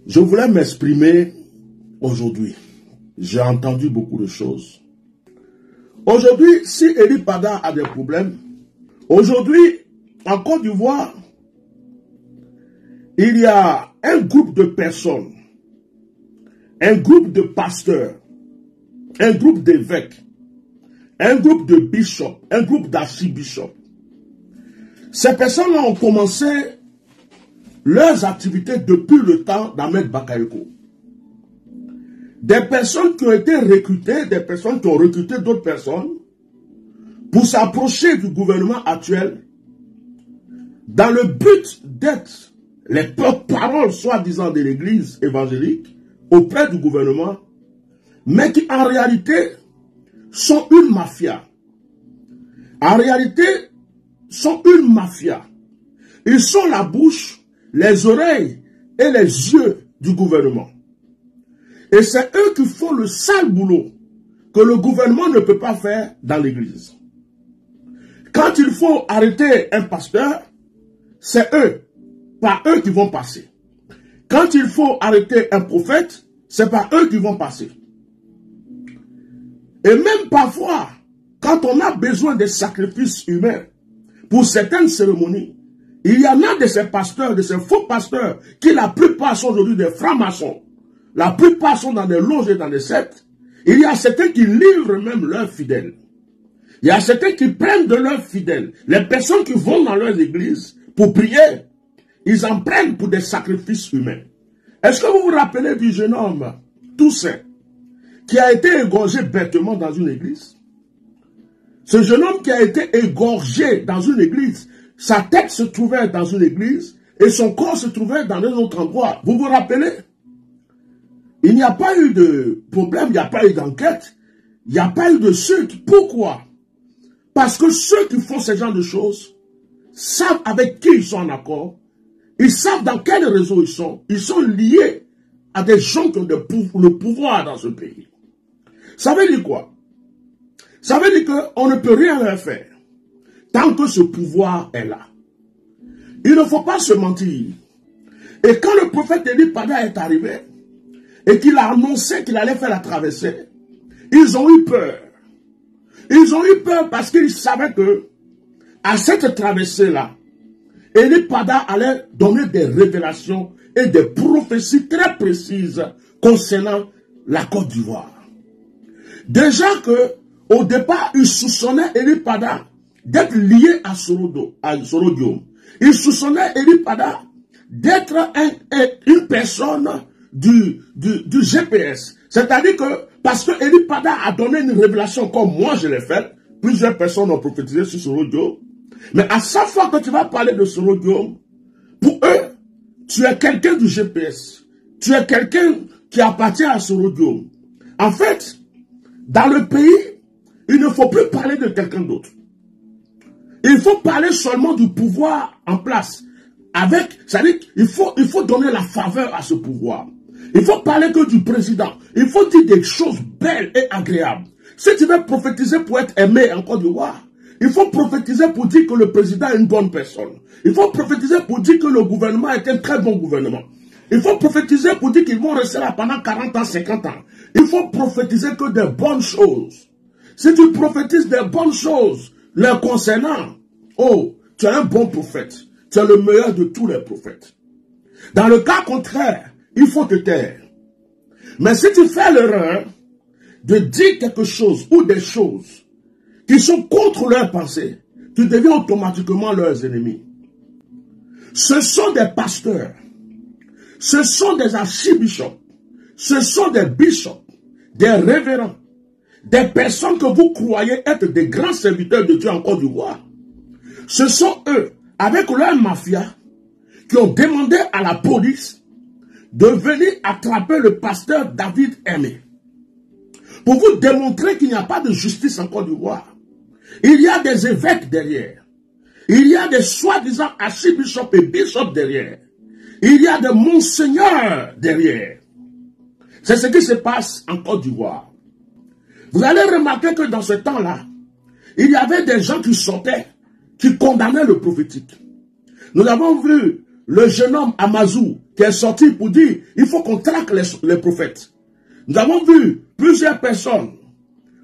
Je voulais m'exprimer aujourd'hui. J'ai entendu beaucoup de choses. Aujourd'hui, si Eli Pada a des problèmes, aujourd'hui, en Côte d'Ivoire, il y a un groupe de personnes, un groupe de pasteurs, un groupe d'évêques, un groupe de bishops, un groupe d'archibishops. Ces personnes-là ont commencé leurs activités depuis le temps d'Ahmed Bakayoko. Des personnes qui ont été recrutées, des personnes qui ont recruté d'autres personnes pour s'approcher du gouvernement actuel dans le but d'être les porte-paroles soi-disant de l'église évangélique auprès du gouvernement, mais qui en réalité sont une mafia. En réalité, sont une mafia. Ils sont la bouche, les oreilles et les yeux du gouvernement. Et c'est eux qui font le sale boulot que le gouvernement ne peut pas faire dans l'église. Quand il faut arrêter un pasteur, c'est eux, pas eux qui vont passer. Quand il faut arrêter un prophète, c'est pas eux qui vont passer. Et même parfois, quand on a besoin de sacrifices humains pour certaines cérémonies, il y en a de ces pasteurs, de ces faux pasteurs, qui la plupart sont aujourd'hui des francs-maçons. La plupart sont dans des loges et dans des sectes. Il y a certains qui livrent même leurs fidèles. Il y a certains qui prennent de leurs fidèles. Les personnes qui vont dans leurs églises pour prier, ils en prennent pour des sacrifices humains. Est-ce que vous vous rappelez du jeune homme, Toussaint, qui a été égorgé bêtement dans une église? Ce jeune homme qui a été égorgé dans une église, sa tête se trouvait dans une église et son corps se trouvait dans un autre endroit. Vous vous rappelez? Il n'y a pas eu de problème, il n'y a pas eu d'enquête, il n'y a pas eu de suite. Pourquoi? Parce que ceux qui font ce genre de choses savent avec qui ils sont en accord, ils savent dans quel réseau ils sont liés à des gens qui ont le pouvoir dans ce pays. Ça veut dire quoi? Ça veut dire qu'on ne peut rien leur faire tant que ce pouvoir est là. Il ne faut pas se mentir. Et quand le prophète Eli Pada est arrivé, et qu'il a annoncé qu'il allait faire la traversée, ils ont eu peur. Ils ont eu peur parce qu'ils savaient que, à cette traversée-là, Eli Pada allait donner des révélations et des prophéties très précises concernant la Côte d'Ivoire. Déjà que, au départ, ils soupçonnaient Eli Pada d'être lié à Sorodium. Ils soupçonnaient Eli Pada d'être une personne du GPS. C'est-à-dire que, parce que Eli Pada a donné une révélation comme moi je l'ai faite, plusieurs personnes ont prophétisé sur Sorodium, mais à chaque fois que tu vas parler de Sorodium, pour eux, tu es quelqu'un du GPS. Tu es quelqu'un qui appartient à Sorodium. En fait, dans le pays, il ne faut plus parler de quelqu'un d'autre. Il faut parler seulement du pouvoir en place. C'est-à-dire qu'il faut donner la faveur à ce pouvoir. Il faut parler que du président. Il faut dire des choses belles et agréables. Si tu veux prophétiser pour être aimé en Côte d'Ivoire, il faut prophétiser pour dire que le président est une bonne personne. Il faut prophétiser pour dire que le gouvernement est un très bon gouvernement. Il faut prophétiser pour dire qu'ils vont rester là pendant 40 ans, 50 ans. Il faut prophétiser que des bonnes choses. Si tu prophétises des bonnes choses les concernant, oh, tu es un bon prophète. Tu es le meilleur de tous les prophètes. Dans le cas contraire, il faut te taire. Mais si tu fais l'erreur de dire quelque chose ou des choses qui sont contre leurs pensées, tu deviens automatiquement leurs ennemis. Ce sont des pasteurs, ce sont des archibishops, ce sont des bishops, des révérends, des personnes que vous croyez être des grands serviteurs de Dieu en Côte d'Ivoire. Ce sont eux, avec leur mafia, qui ont demandé à la police de venir attraper le pasteur David Aimé. Pour vous démontrer qu'il n'y a pas de justice en Côte d'Ivoire. Il y a des évêques derrière. Il y a des soi-disant archibishops et bishops derrière. Il y a des monseigneurs derrière. C'est ce qui se passe en Côte d'Ivoire. Vous allez remarquer que dans ce temps-là, il y avait des gens qui sortaient, qui condamnaient le prophétique. Nous avons vu le jeune homme Amazou qui est sorti pour dire, il faut qu'on traque les prophètes. Nous avons vu plusieurs personnes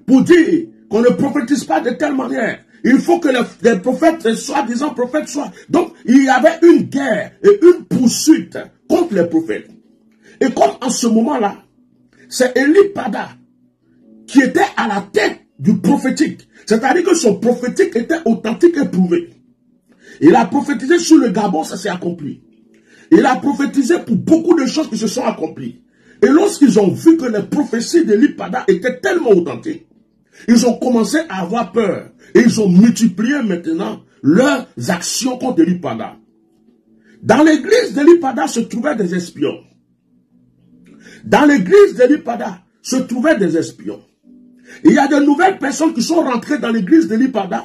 pour dire qu'on ne prophétise pas de telle manière. Il faut que les prophètes, les soi-disant prophètes soient. Donc, il y avait une guerre et une poursuite contre les prophètes. Et comme en ce moment-là, c'est Élie Pada qui était à la tête du prophétique. C'est-à-dire que son prophétique était authentique et prouvé. Il a prophétisé sur le Gabon, ça s'est accompli. Il a prophétisé pour beaucoup de choses qui se sont accomplies. Et lorsqu'ils ont vu que les prophéties d'Élie Pada étaient tellement authentiques, ils ont commencé à avoir peur. Et ils ont multiplié maintenant leurs actions contre Élie Pada. Dans l'église d'Élie Pada se trouvaient des espions. Dans l'église d'Élie Pada se trouvaient des espions. Il y a de nouvelles personnes qui sont rentrées dans l'église d'Élie Pada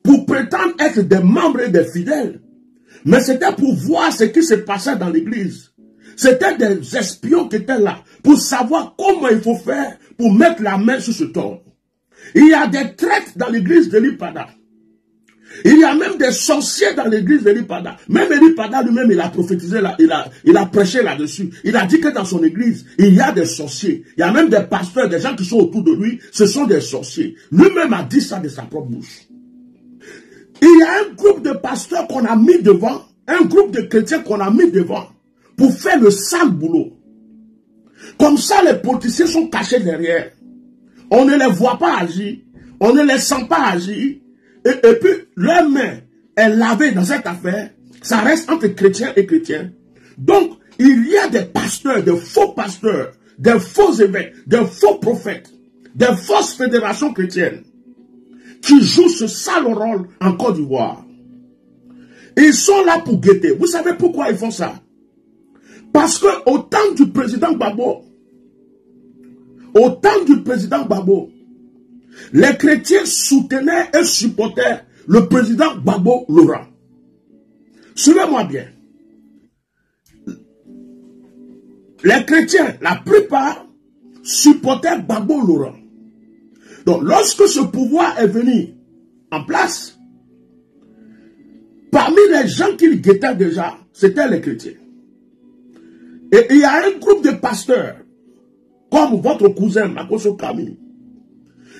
pour prétendre être des membres et des fidèles. Mais c'était pour voir ce qui se passait dans l'église. C'était des espions qui étaient là pour savoir comment il faut faire pour mettre la main sur ce tort. Il y a des traîtres dans l'église d'Élie Pada. Il y a même des sorciers dans l'église d'Élie Pada. Même Élie Pada lui-même, il a prophétisé, il a prêché là-dessus. Il a dit que dans son église, il y a des sorciers. Il y a même des pasteurs, des gens qui sont autour de lui, ce sont des sorciers. Lui-même a dit ça de sa propre bouche. Il y a un groupe de pasteurs qu'on a mis devant, un groupe de chrétiens qu'on a mis devant, pour faire le sale boulot. Comme ça, les politiciens sont cachés derrière. On ne les voit pas agir, on ne les sent pas agir. Et puis, leur main est lavée dans cette affaire. Ça reste entre chrétiens et chrétiens. Donc, il y a des pasteurs, des faux évêques, des faux prophètes, des fausses fédérations chrétiennes qui jouent ce sale rôle en Côte d'Ivoire. Ils sont là pour guetter. Vous savez pourquoi ils font ça? Parce que au temps du président Gbagbo, les chrétiens soutenaient et supportaient le président Gbagbo Laurent. Suivez-moi bien. Les chrétiens, la plupart, supportaient Gbagbo Laurent. Donc, lorsque ce pouvoir est venu en place, parmi les gens qui guettaient déjà, c'était les chrétiens. Et il y a un groupe de pasteurs, comme votre cousin Makoso Camille,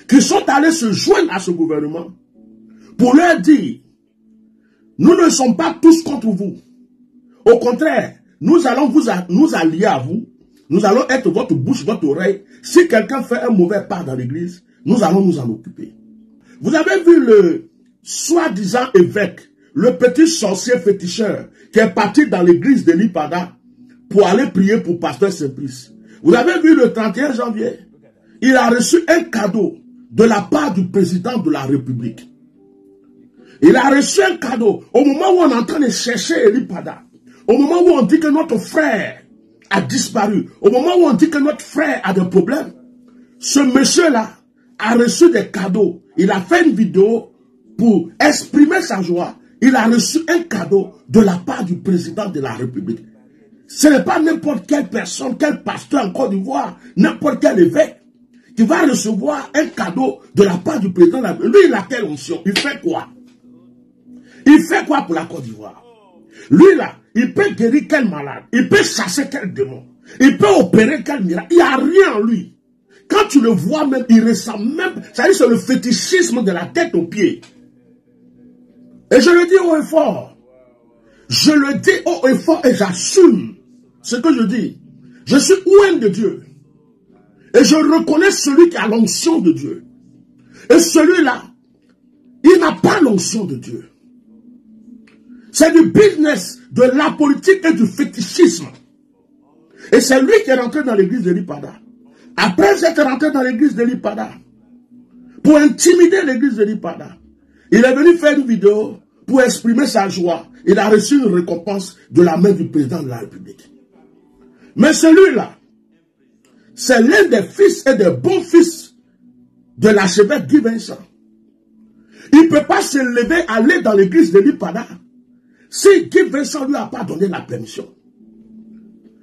qui sont allés se joindre à ce gouvernement pour leur dire, nous ne sommes pas tous contre vous. Au contraire, nous allons nous allier à vous. Nous allons être votre bouche, votre oreille. Si quelqu'un fait un mauvais pas dans l'église, nous allons nous en occuper. Vous avez vu le soi-disant évêque, le petit sorcier féticheur, qui est parti dans l'église d'Élie Pada pour aller prier pour pasteur Simplice. Vous avez vu le 31 janvier, il a reçu un cadeau de la part du président de la République. Il a reçu un cadeau au moment où on est en train de chercher Élie Pada. Au moment où on dit que notre frère a disparu. Au moment où on dit que notre frère a des problèmes. Ce monsieur-là a reçu des cadeaux. Il a fait une vidéo pour exprimer sa joie. Il a reçu un cadeau de la part du président de la République. Ce n'est pas n'importe quelle personne, quel pasteur en Côte d'Ivoire, n'importe quel évêque qui va recevoir un cadeau de la part du président de la République. Lui, il a quelle onction? Il fait quoi? Il fait quoi pour la Côte d'Ivoire? Lui, là, il peut guérir quel malade? Il peut chasser quel démon? Il peut opérer quel miracle? Il n'y a rien en lui. Quand tu le vois même, il ressent même, c'est-à-dire c'est le fétichisme de la tête aux pieds. Et je le dis haut et fort. Je le dis haut et fort et j'assume ce que je dis. Je suis loin de Dieu. Et je reconnais celui qui a l'onction de Dieu. Et celui-là, il n'a pas l'onction de Dieu. C'est du business, de la politique et du fétichisme. Et c'est lui qui est rentré dans l'église d'Élie Pada. Après être rentré dans l'église d'Élie Pada, pour intimider l'église d'Élie Pada, il est venu faire une vidéo pour exprimer sa joie. Il a reçu une récompense de la main du président de la République. Mais celui-là, c'est l'un des fils et des bons fils de l'archevêque Guy Vincent. Il ne peut pas se lever, aller dans l'église d'Élie Pada si Guy Vincent ne lui a pas donné la permission.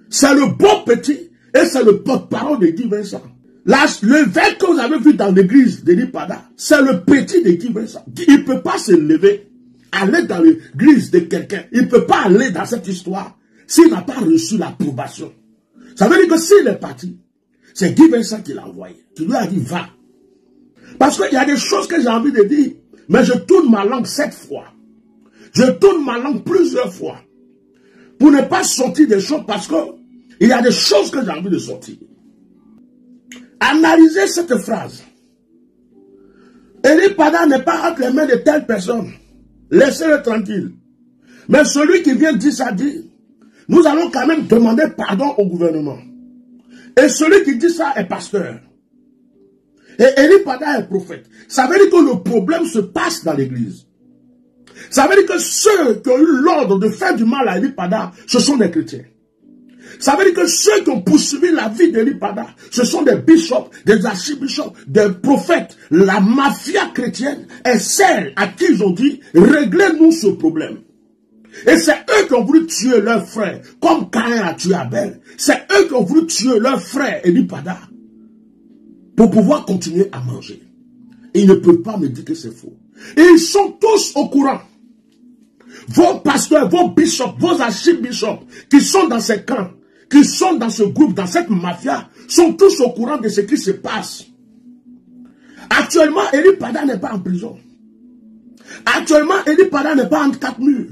C'est le bon petit et c'est le porte-parole de Guy Vincent. L'évêque que vous avez vu dans l'église d'Élie Pada, c'est le petit de Guy Vincent. Il ne peut pas se lever, aller dans l'église de quelqu'un. Il ne peut pas aller dans cette histoire s'il n'a pas reçu l'approbation. Ça veut dire que s'il est parti, c'est Guy Vincent qui l'a envoyé. Tu lui as dit, va. Parce qu'il y a des choses que j'ai envie de dire, mais je tourne ma langue 7 fois. Je tourne ma langue plusieurs fois. Pour ne pas sortir des choses, parce que il y a des choses que j'ai envie de sortir. Analysez cette phrase. Eli Pada n'est pas entre les mains de telle personne. Laissez-le tranquille. Mais celui qui vient dire ça dit, nous allons quand même demander pardon au gouvernement. Et celui qui dit ça est pasteur. Et Eli Pada est prophète. Ça veut dire que le problème se passe dans l'église. Ça veut dire que ceux qui ont eu l'ordre de faire du mal à Eli Pada, ce sont des chrétiens. Ça veut dire que ceux qui ont poursuivi la vie d'Eli Pada, ce sont des bishops, des archibishops, des prophètes. La mafia chrétienne est celle à qui ils ont dit, réglez-nous ce problème. Et c'est eux qui ont voulu tuer leur frère, comme Caïn a tué Abel. C'est eux qui ont voulu tuer leur frère Eli Pada, pour pouvoir continuer à manger. Ils ne peuvent pas me dire que c'est faux. Et ils sont tous au courant. Vos pasteurs, vos bishops, vos archibishops, qui sont dans ces camps, qui sont dans ce groupe, dans cette mafia, sont tous au courant de ce qui se passe. Actuellement, Eli Pada n'est pas en prison. Actuellement, Eli Pada n'est pas entre 4 murs.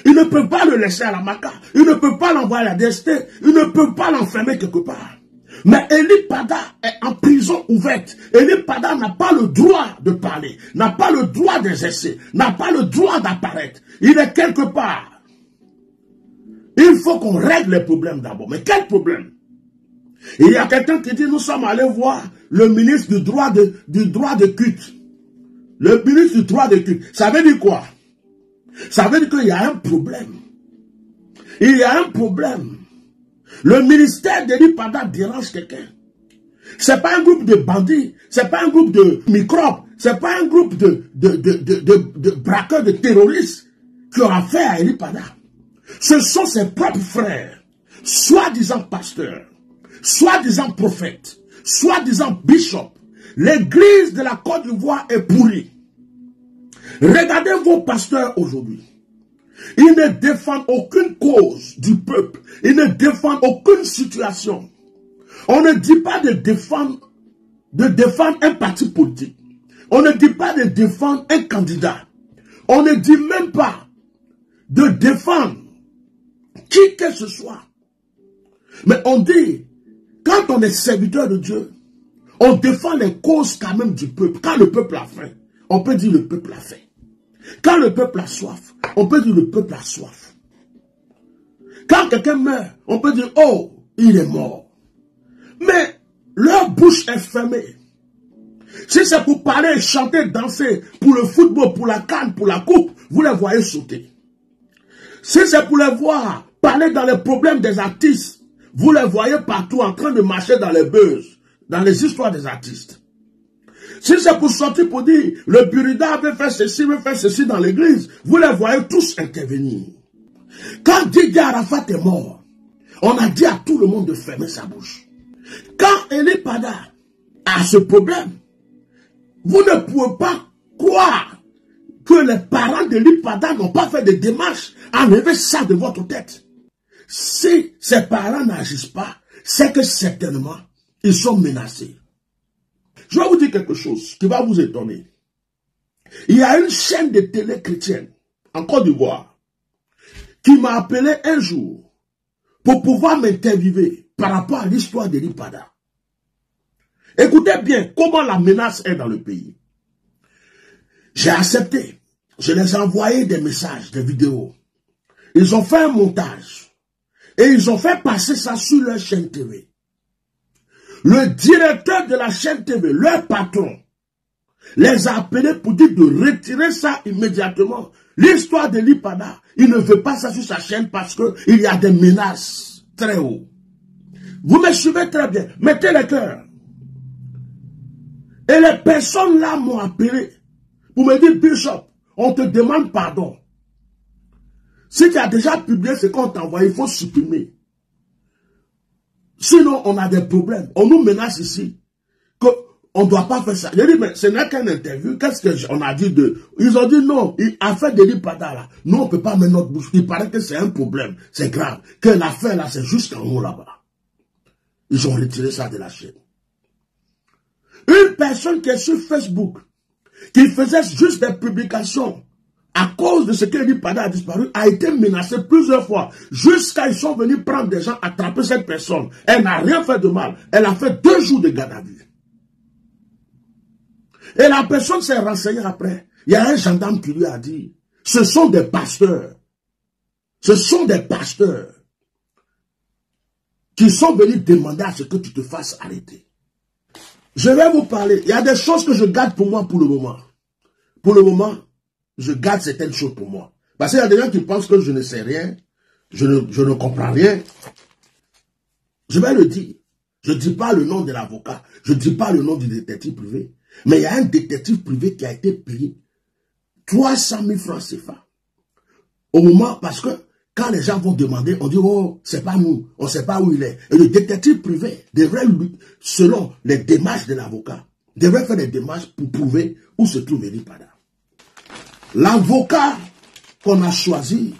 Ils ne peuvent pas le laisser à la Maca. Ils ne peuvent pas l'envoyer à la DST. Ils ne peuvent pas l'enfermer quelque part. Mais Eli Pada est en prison ouverte. Eli Pada n'a pas le droit de parler, n'a pas le droit d'exercer, n'a pas le droit d'apparaître. Il est quelque part. Il faut qu'on règle les problèmes d'abord. Mais quel problème? Il y a quelqu'un qui dit, nous sommes allés voir le ministre du droit de culte. Le ministre du droit de culte. Ça veut dire quoi? Ça veut dire qu'il y a un problème. Il y a un problème. Le ministère d'Eli Pada dérange quelqu'un. C'est pas un groupe de bandits, c'est pas un groupe de microbes, c'est pas un groupe de braqueurs, de terroristes qui ont affaire à Eli Pada. Ce sont ses propres frères, soi-disant pasteurs, soi-disant prophètes, soi-disant bishops. L'église de la Côte d'Ivoire est pourrie. Regardez vos pasteurs aujourd'hui. Ils ne défendent aucune cause du peuple. Ils ne défendent aucune situation. On ne dit pas de défendre un parti politique. On ne dit pas de défendre un candidat. On ne dit même pas de défendre qui que ce soit. Mais on dit, quand on est serviteur de Dieu, on défend les causes quand même du peuple. Quand le peuple a faim, on peut dire le peuple a faim. Quand le peuple a soif, on peut dire le peuple a soif. Quand quelqu'un meurt, on peut dire, oh, il est mort. Mais leur bouche est fermée. Si c'est pour parler, chanter, danser, pour le football, pour la canne, pour la coupe, vous les voyez sauter. Si c'est pour les voir parler dans les problèmes des artistes, vous les voyez partout en train de marcher dans les buzz, dans les histoires des artistes. Si c'est pour sortir pour dire, le Burida avait fait ceci dans l'église, vous les voyez tous intervenir. Quand Didier Arafat est mort, on a dit à tout le monde de fermer sa bouche. Quand Eli Pada a ce problème, vous ne pouvez pas croire que les parents d'Eli Pada n'ont pas fait de démarches à enlever ça de votre tête. Si ces parents n'agissent pas, c'est que certainement, ils sont menacés. Je vais vous dire quelque chose qui va vous étonner. Il y a une chaîne de télé chrétienne en Côte d'Ivoire qui m'a appelé un jour pour pouvoir m'interviewer par rapport à l'histoire d'Eli Pada. Écoutez bien comment la menace est dans le pays. J'ai accepté. Je les ai envoyé des messages, des vidéos. Ils ont fait un montage et ils ont fait passer ça sur leur chaîne TV. Le directeur de la chaîne TV, leur patron, les a appelés pour dire de retirer ça immédiatement. L'histoire d'Eli Pada, il ne veut pas ça sur sa chaîne parce qu'il y a des menaces très haut. Vous me suivez très bien. Mettez le cœur. Et les personnes là m'ont appelé pour me dire, Bishop, on te demande pardon. Si tu as déjà publié ce qu'on t'a envoyé, il faut supprimer. Sinon, on a des problèmes. On nous menace ici. Que on ne doit pas faire ça. J'ai dit, mais ce n'est qu'un interview. Qu'est-ce qu'on a dit de... Ils ont dit non, affaire de Pada là. Nous, on ne peut pas mettre notre bouche. Il paraît que c'est un problème. C'est grave. Que l'affaire là, c'est juste en haut là-bas. Ils ont retiré ça de la chaîne. Une personne qui est sur Facebook, qui faisait juste des publications, à cause de ce que Pada a disparu, a été menacée plusieurs fois. Jusqu'à ils sont venus prendre des gens, attraper cette personne. Elle n'a rien fait de mal. Elle a fait 2 jours de garde à vue. Et la personne s'est renseignée après. Il y a un gendarme qui lui a dit, ce sont des pasteurs. Ce sont des pasteurs qui sont venus demander à ce que tu te fasses arrêter. Je vais vous parler. Il y a des choses que je garde pour moi pour le moment. Pour le moment, je garde certaines choses pour moi. Parce qu'il y a des gens qui pensent que je ne sais rien. Je ne comprends rien. Je vais le dire. Je ne dis pas le nom de l'avocat. Je ne dis pas le nom du détective privé. Mais il y a un détective privé qui a été payé 300 000 francs CFA. Au moment, parce que quand les gens vont demander, on dit, oh, c'est pas nous, on ne sait pas où il est. Et le détective privé devrait, selon les démarches de l'avocat, devrait faire des démarches pour prouver où se trouve Eli Pada. L'avocat qu'on a choisi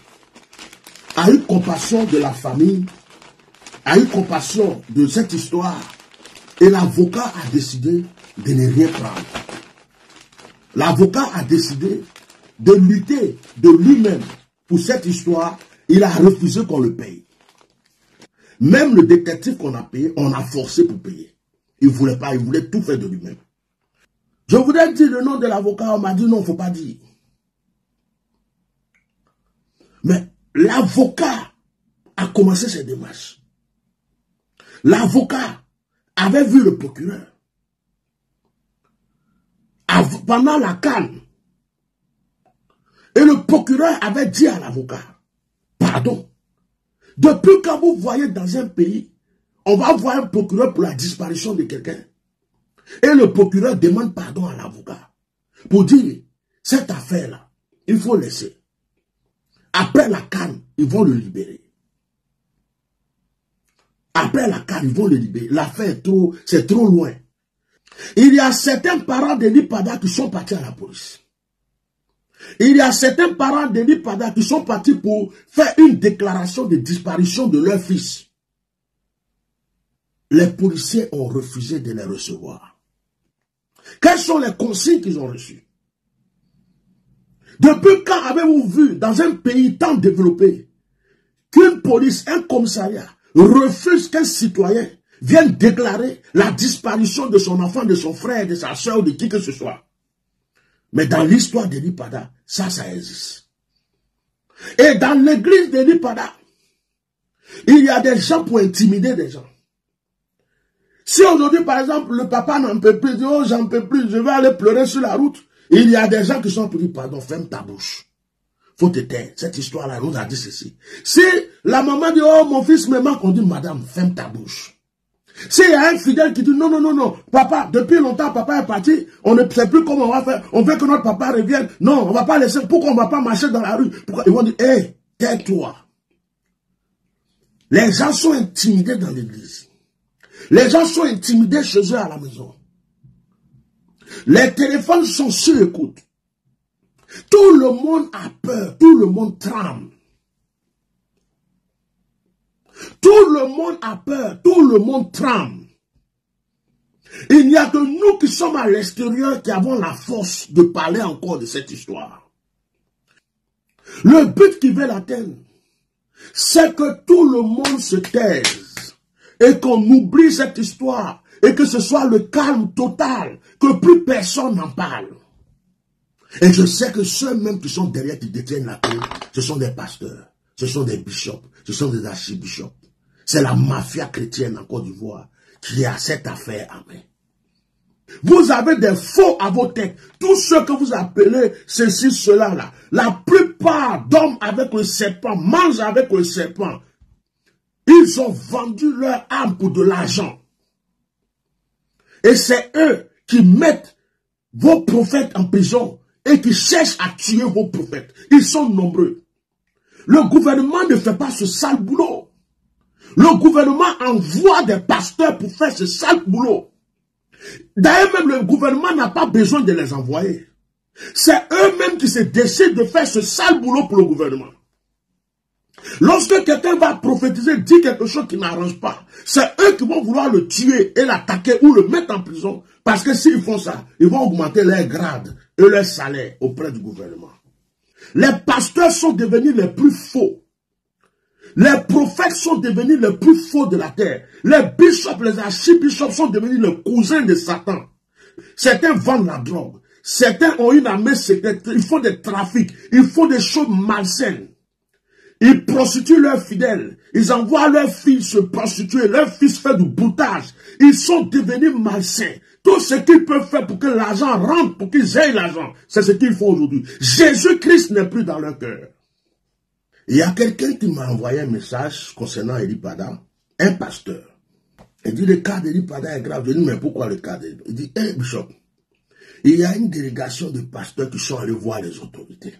a eu compassion de la famille, a eu compassion de cette histoire, et l'avocat a décidé de ne rien prendre. L'avocat a décidé de lutter de lui-même pour cette histoire. Il a refusé qu'on le paye. Même le détective qu'on a payé, on a forcé pour payer. Il ne voulait pas, il voulait tout faire de lui-même. Je voudrais dire le nom de l'avocat, on m'a dit non, il ne faut pas dire. Mais l'avocat a commencé ses démarches. L'avocat avait vu le procureur. Pendant la calme. Et le procureur avait dit à l'avocat, pardon, depuis quand vous voyez dans un pays, on va voir un procureur pour la disparition de quelqu'un. Et le procureur demande pardon à l'avocat pour dire, cette affaire-là, il faut laisser. Après la calme, ils vont le libérer. Après la calme, ils vont le libérer. L'affaire c'est trop loin. Il y a certains parents d'Eli Pada qui sont partis à la police. Il y a certains parents d'Eli Pada qui sont partis pour faire une déclaration de disparition de leur fils. Les policiers ont refusé de les recevoir. Quelles sont les consignes qu'ils ont reçues? Depuis quand avez-vous vu dans un pays tant développé qu'une police, un commissariat refuse qu'un citoyen vienne déclarer la disparition de son enfant, de son frère, de sa soeur, de qui que ce soit? Mais dans l'histoire d'Eli Pada, ça existe. Et dans l'église d'Eli Pada, il y a des gens pour intimider des gens. Si aujourd'hui, par exemple, le papa n'en peut plus, dit, oh, j'en peux plus, je vais aller pleurer sur la route, il y a des gens qui sont pour dire, pardon, ferme ta bouche. Faut te taire. Cette histoire-là nous a dit ceci. Si la maman dit, oh, mon fils me manque, on dit, madame, ferme ta bouche. S'il y a un fidèle qui dit, non, non, non, non, papa, depuis longtemps, papa est parti, on ne sait plus comment on va faire, on veut que notre papa revienne, non, on ne va pas laisser, pourquoi on ne va pas marcher dans la rue? Pourquoi? Ils vont dire, hé, hey, tais-toi. Les gens sont intimidés dans l'église. Les gens sont intimidés chez eux à la maison. Les téléphones sont sur écoute. Tout le monde a peur, tout le monde tremble. Tout le monde a peur, tout le monde tremble. Il n'y a que nous qui sommes à l'extérieur qui avons la force de parler encore de cette histoire. Le but qui veut l'atteindre, c'est que tout le monde se taise et qu'on oublie cette histoire et que ce soit le calme total, que plus personne n'en parle. Et je sais que ceux-mêmes qui sont derrière, qui détiennent la clé, ce sont des pasteurs, ce sont des bishops, ce sont des archibishops. C'est la mafia chrétienne en Côte d'Ivoire qui a cette affaire à main. Vous avez des faux à vos têtes. Tous ceux que vous appelez ceci, cela, là. La plupart d'hommes avec le serpent, mangent avec le serpent. Ils ont vendu leur âme pour de l'argent. Et c'est eux qui mettent vos prophètes en prison et qui cherchent à tuer vos prophètes. Ils sont nombreux. Le gouvernement ne fait pas ce sale boulot. Le gouvernement envoie des pasteurs pour faire ce sale boulot. D'ailleurs, même le gouvernement n'a pas besoin de les envoyer. C'est eux-mêmes qui se décident de faire ce sale boulot pour le gouvernement. Lorsque quelqu'un va prophétiser, dire quelque chose qui n'arrange pas, c'est eux qui vont vouloir le tuer et l'attaquer ou le mettre en prison. Parce que s'ils font ça, ils vont augmenter leurs grades et leurs salaires auprès du gouvernement. Les pasteurs sont devenus les plus faux. Les prophètes sont devenus les plus faux de la terre. Les bishops, les archibishops sont devenus les cousins de Satan. Certains vendent la drogue. Certains ont une armée secrète. Ils font des trafics. Ils font des choses malsaines. Ils prostituent leurs fidèles. Ils envoient leurs filles se prostituer. Leurs fils font du boutage. Ils sont devenus malsains. Tout ce qu'ils peuvent faire pour que l'argent rentre, pour qu'ils aient l'argent, c'est ce qu'ils font aujourd'hui. Jésus-Christ n'est plus dans leur cœur. Il y a quelqu'un qui m'a envoyé un message concernant Eli Pada, un pasteur. Il dit, le cas d'Eli Pada est grave. Je dis, mais pourquoi le cas d'Eli? Il dit, hey, Bishop, il y a une délégation de pasteurs qui sont allés voir les autorités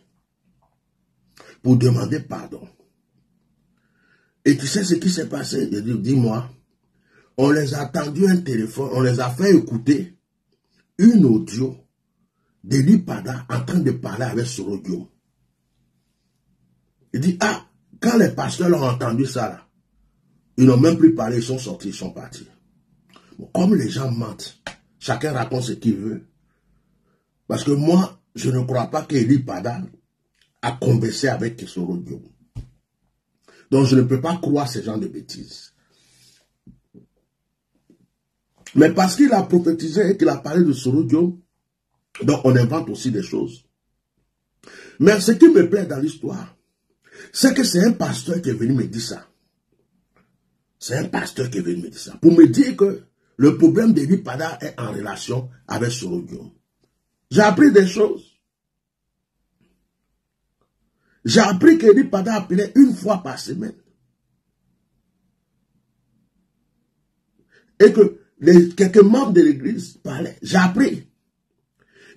pour demander pardon. Et tu sais ce qui s'est passé? Il dit, dis-moi, on les a tendu un téléphone, on les a fait écouter une audio d'Eli Pada en train de parler avec Sorodio. Il dit, ah, quand les pasteurs ont entendu ça, là, ils n'ont même plus parlé, ils sont sortis, ils sont partis. Bon, comme les gens mentent, chacun raconte ce qu'il veut. Parce que moi, je ne crois pas qu'Eli Pada a conversé avec Sorodio. Donc je ne peux pas croire ce genre de bêtises. Mais parce qu'il a prophétisé et qu'il a parlé de Sorodio, donc on invente aussi des choses. Mais ce qui me plaît dans l'histoire, c'est que c'est un pasteur qui est venu me dire ça. C'est un pasteur qui est venu me dire ça. Pour me dire que le problème d'Eli Pada est en relation avec Sorodio. J'ai appris des choses. J'ai appris qu'Eli Pada appelait une fois par semaine. Et que quelques membres de l'église parlaient. J'ai appris.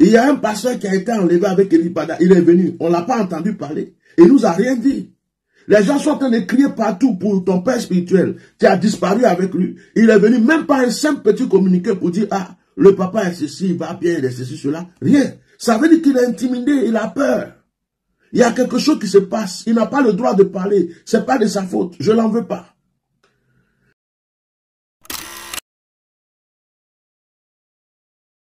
Il y a un pasteur qui a été enlevé avec Eli Pada. Il est venu. On ne l'a pas entendu parler. Il nous a rien dit. Les gens sont en train de crier partout pour ton père spirituel. Tu as disparu avec lui. Il est venu même pas un simple petit communiqué pour dire, ah, le papa est ceci, il va bien, il est ceci, cela. Rien. Ça veut dire qu'il est intimidé, il a peur. Il y a quelque chose qui se passe. Il n'a pas le droit de parler. Ce n'est pas de sa faute. Je ne l'en veux pas.